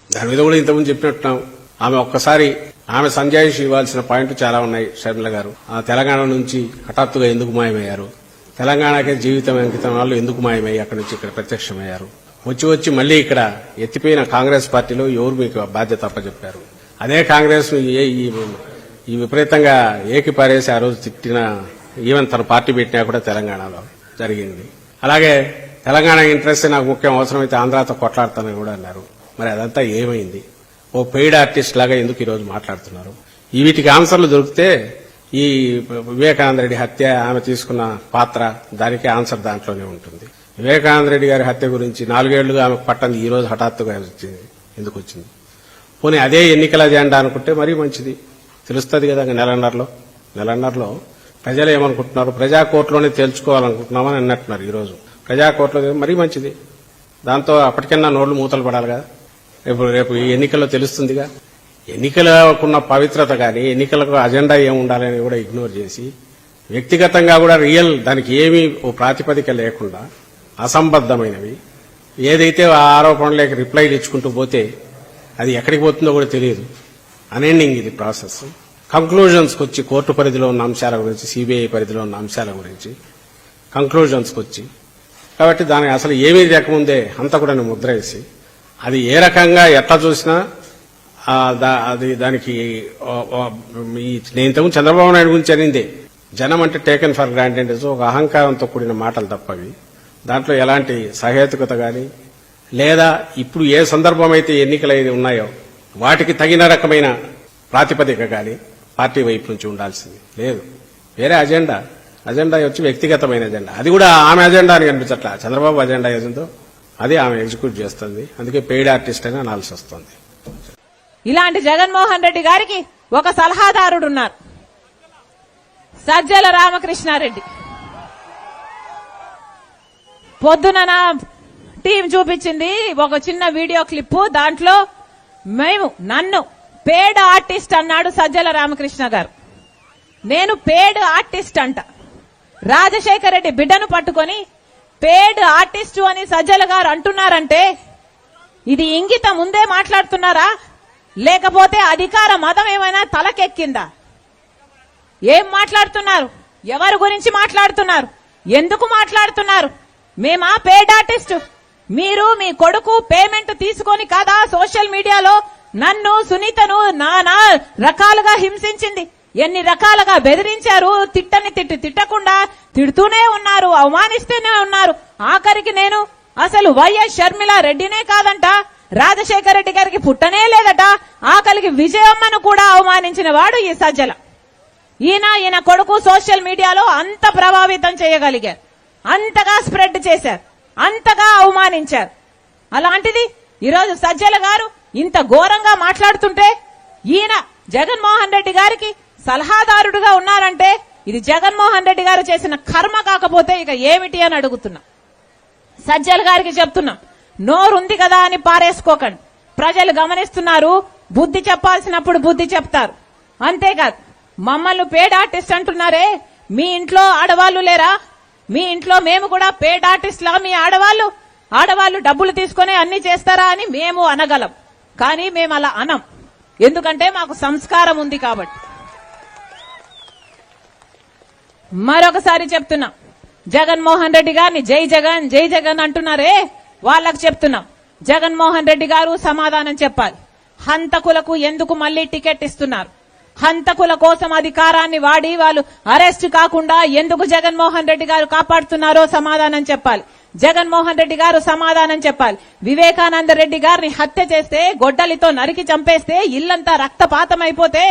దాని మీద కూడా ఇంతకుముందు చెప్పినట్టున్నాం. ఆమె ఒక్కసారి ఆమె సంజాయిషి ఇవ్వాల్సిన పాయింట్లు చాలా ఉన్నాయి. షర్మిల గారు ఆ తెలంగాణ నుంచి హఠాత్తుగా ఎందుకు మాయమయ్యారు, తెలంగాణకే జీవితం అంకితం వాళ్ళు ఎందుకు మాయమయ్యి అక్కడి నుంచి ఇక్కడ ప్రత్యక్షమయ్యారు, వచ్చి మళ్లీ ఇక్కడ ఎత్తిపోయిన కాంగ్రెస్ పార్టీలో ఎవరు మీకు బాధ్యత అప్పచెప్పారు, అదే కాంగ్రెస్ ఈ విపరీతంగా ఏకిపారేసి ఆ రోజు తిట్టిన ఈవెన్ తన పార్టీ పెట్టినా కూడా తెలంగాణలో జరిగింది. అలాగే తెలంగాణ ఇంట్రెస్ట్ నాకు ముఖ్యం, అవసరమైతే ఆంధ్రాతో కొట్లాడతానని కూడా అన్నారు. మరి అదంతా ఏమైంది? ఓ పెయిడ్ ఆర్టిస్ట్ లాగా ఎందుకు ఈరోజు మాట్లాడుతున్నారు? వీటికి ఆన్సర్లు దొరికితే ఈ వివేకానంద రెడ్డి హత్య, ఆమె తీసుకున్న పాత్ర, దానికి ఆన్సర్ దాంట్లోనే ఉంటుంది. వివేకానంద రెడ్డి గారి హత్య గురించి 4 ఏళ్లుగా ఆమెకు పట్టంది ఈ రోజు హఠాత్తుగా వచ్చింది. ఎందుకు వచ్చింది? పోనీ అదే ఎన్నికల అజెండా అనుకుంటే మరీ మంచిది, తెలుస్తుంది కదా. నెలన్నరలో ప్రజలు ఏమనుకుంటున్నారు, ప్రజా కోర్టులోనే తేల్చుకోవాలనుకుంటున్నామని అన్నట్టున్నారు. ఈ రోజు ప్రజా కోర్టులో మరీ మంచిది. దాంతో అప్పటికన్నా నోళ్లు మూతలు పడాలి కదా. రేపు ఈ ఎన్నికల్లో తెలుస్తుందిగా. ఎన్నికలకున్న పవిత్రత కానీ ఎన్నికలకు అజెండా ఏముండాలని కూడా ఇగ్నోర్ చేసి వ్యక్తిగతంగా కూడా దానికి ఏమీ ఓ ప్రాతిపదిక లేకుండా అసంబద్ధమైనవి ఏదైతే ఆ ఆరోపణలకు రిప్లైలు ఇచ్చుకుంటూ పోతే అది ఎక్కడికి పోతుందో కూడా తెలియదు. అన్ఎండింగ్ ఇది ప్రాసెస్. కంక్లూజన్స్కి వచ్చి కోర్టు పరిధిలో ఉన్న అంశాల గురించి, సిబిఐ పరిధిలో ఉన్న అంశాల గురించి కంక్లూజన్స్కి వచ్చి, కాబట్టి దానికి అసలు ఏమీ లేకముందే అంతా కూడా ముద్ర వేసి అది ఏ రకంగా ఎట్లా చూసినా అది దానికి నేను ఇంతకుముందు చంద్రబాబు నాయుడు గురించి అనిందే, జనం అంటే టేకెన్ ఫర్ గ్రాంటెడ్ ఒక అహంకారంతో కూడిన మాటలు తప్పవి. దాంట్లో ఎలాంటి సహేతుకత కానీ లేదా ఇప్పుడు ఏ సందర్భం అయితే ఎన్నికలు ఉన్నాయో వాటికి తగిన రకమైన ప్రాతిపదిక కానీ పార్టీ వైపు నుంచి ఉండాల్సింది లేదు. వేరే అజెండా వచ్చి వ్యక్తిగతమైన అజెండా, అది కూడా ఆమె అజెండా అని కనిపించట్లా. చంద్రబాబు అజెండా ఏదో అది ఆమె ఎగ్జిక్యూట్ చేస్తుంది. అందుకే పెయిడ్ ఆర్టిస్ట్ అని అనాల్సి వస్తుంది. ఇలాంటి జగన్మోహన్ రెడ్డి గారికి ఒక సలహాదారుడు ఉన్నారు, సజ్జల రామకృష్ణారెడ్డి. పొద్దున నా టీం చూపించింది ఒక చిన్న వీడియో క్లిప్. దాంట్లో నన్ను పేడ్ ఆర్టిస్ట్ అన్నాడు సజ్జల రామకృష్ణ గారు. నేను పేడ్ ఆర్టిస్ట్ అంట. రాజశేఖర రెడ్డి బిడ్డను పట్టుకొని పేడ్ ఆర్టిస్టు అని సజ్జల గారు అంటున్నారంటే ఇది ఇంగితం ముందే మాట్లాడుతున్నారా, లేకపోతే అధికార మతం ఏమైనా తలకెక్కిందా? ఏం మాట్లాడుతున్నారు? ఎవరి గురించి మాట్లాడుతున్నారు? ఎందుకు మాట్లాడుతున్నారు? మేమా పేడ్ ఆర్టిస్టు? మీరు మీ కొడుకు పేమెంట్ తీసుకొని కదా సోషల్ మీడియాలో నన్ను, సునీతను నానా రకాలుగా హింసించింది, ఎన్ని రకాలుగా బెదిరించారు. తిట్టకుండా తిడుతూనే ఉన్నారు, అవమానిస్తూనే ఉన్నారు. ఆఖరికి నేను అసలు వైఎస్ షర్మిల రెడ్డినే కాదంట, రాజశేఖర రెడ్డి గారికి పుట్టనే లేదట, ఆఖరికి విజయమ్మను కూడా అవమానించిన వాడు ఈ సజ్జల. ఈయన కొడుకు సోషల్ మీడియాలో అంత ప్రభావితం చేయగలిగారు, అంతగా స్ప్రెడ్ చేశారు, అంతగా అవమానించారు. అలాంటిది ఈరోజు సజ్జల గారు ఇంత ఘోరంగా మాట్లాడుతుంటే ఈయన జగన్మోహన్ రెడ్డి గారికి సలహాదారుడుగా ఉన్నారంటే ఇది జగన్మోహన్ రెడ్డి గారు చేసిన కర్మ కాకపోతే ఇక ఏమిటి అని అడుగుతున్నా. సజ్జల గారికి చెప్తున్నా, నోరుంది కదా అని పారేసుకోకండి. ప్రజలు గమనిస్తున్నారు, బుద్ధి చెప్పాల్సినప్పుడు బుద్ధి చెప్తారు. అంతేకాదు మమ్మల్ని పేడ్ ఆర్టిస్ట్ అంటున్నారే, మీ ఇంట్లో ఆడవాళ్లు లేరా? మీ ఇంట్లో మేము కూడా పేడ్ ఆర్టిస్ట్ లా మీ ఆడవాళ్లు డబ్బులు తీసుకుని అన్ని చేస్తారా అని మేము అనగలం. కానీ మేము అలా అనం, ఎందుకంటే మాకు సంస్కారం ఉంది కాబట్టి. మరొకసారి చెప్తున్నా, జగన్మోహన్ రెడ్డి గారిని జై జగన్ అంటున్నారే, వాళ్ళకు చెప్తున్నాం, జగన్మోహన్ రెడ్డి గారు సమాధానం చెప్పాలి. హంతకులకు ఎందుకు మళ్లీ టికెట్ ఇస్తున్నారు? హంతకుల కోసం అధికారాన్ని వాడి వాళ్ళు అరెస్ట్ కాకుండా ఎందుకు జగన్మోహన్ రెడ్డి గారు కాపాడుతున్నారో సమాధానం చెప్పాలి. జగన్మోహన్ రెడ్డి గారు సమాధానం చెప్పాలి. వివేకానంద రెడ్డి గారిని హత్య చేస్తే, గొడ్డలితో నరికి చంపేస్తే, ఇల్లంతా రక్తపాతం అయిపోతే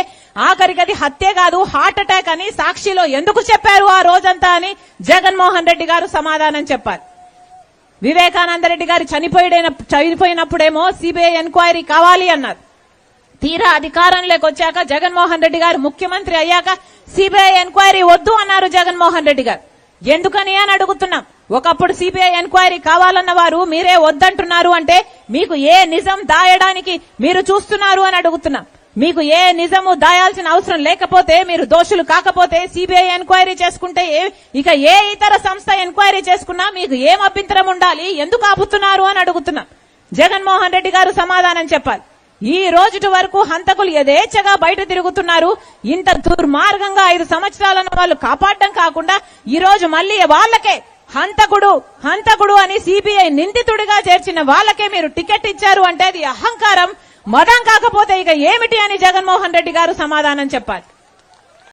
ఆఖరికి అది హత్య కాదు హార్ట్ అటాక్ అని సాక్షిలో ఎందుకు చెప్పారు ఆ రోజంతా అని జగన్మోహన్ రెడ్డి గారు సమాధానం చెప్పాలి. వివేకానంద రెడ్డి గారు చనిపోయినప్పుడేమో సిబిఐ ఎంక్వైరీ కావాలి అన్నారు. తీరా అధికారంలోకి వచ్చాక జగన్మోహన్ రెడ్డి గారు ముఖ్యమంత్రి అయ్యాక సిబిఐ ఎంక్వైరీ వద్దు అన్నారు జగన్మోహన్ రెడ్డి గారు. ఎందుకని అని అడుగుతున్నాం. ఒకప్పుడు సిబిఐ ఎంక్వైరీ కావాలన్న వారు మీరే వద్దంటున్నారు అంటే మీకు ఏ నిజం దాయడానికి మీరు చూస్తున్నారు అని అడుగుతున్నాం. మీకు ఏ నిజము దాయాల్సిన అవసరం లేకపోతే, మీరు దోషులు కాకపోతే సిబిఐ ఎంక్వైరీ చేసుకుంటే ఇక ఏ ఇతర సంస్థ ఎంక్వైరీ చేసుకున్నా మీకు ఏం అభ్యంతరం ఉండాలి? ఎందుకు ఆపుతున్నారు అని అడుగుతున్నాం. జగన్మోహన్ రెడ్డి గారు సమాధానం చెప్పాలి. ఈ రోజుటి వరకు హంతకులు యథేచ్ఛగా బయట తిరుగుతున్నారు. ఇంత దుర్మార్గంగా 5 సంవత్సరాలను వాళ్ళు కాపాడడం కాకుండా ఈ రోజు మళ్ళీ వాళ్ళకే హంతకుడు అని సిబిఐ నిందితుడిగా చేర్చిన వాళ్ళకే మీరు టికెట్ ఇచ్చారు అంటే అది అహంకారం, మదం కాకపోతే ఇక ఏమిటి అని జగన్మోహన్ రెడ్డి గారు సమాధానం చెప్పాలి.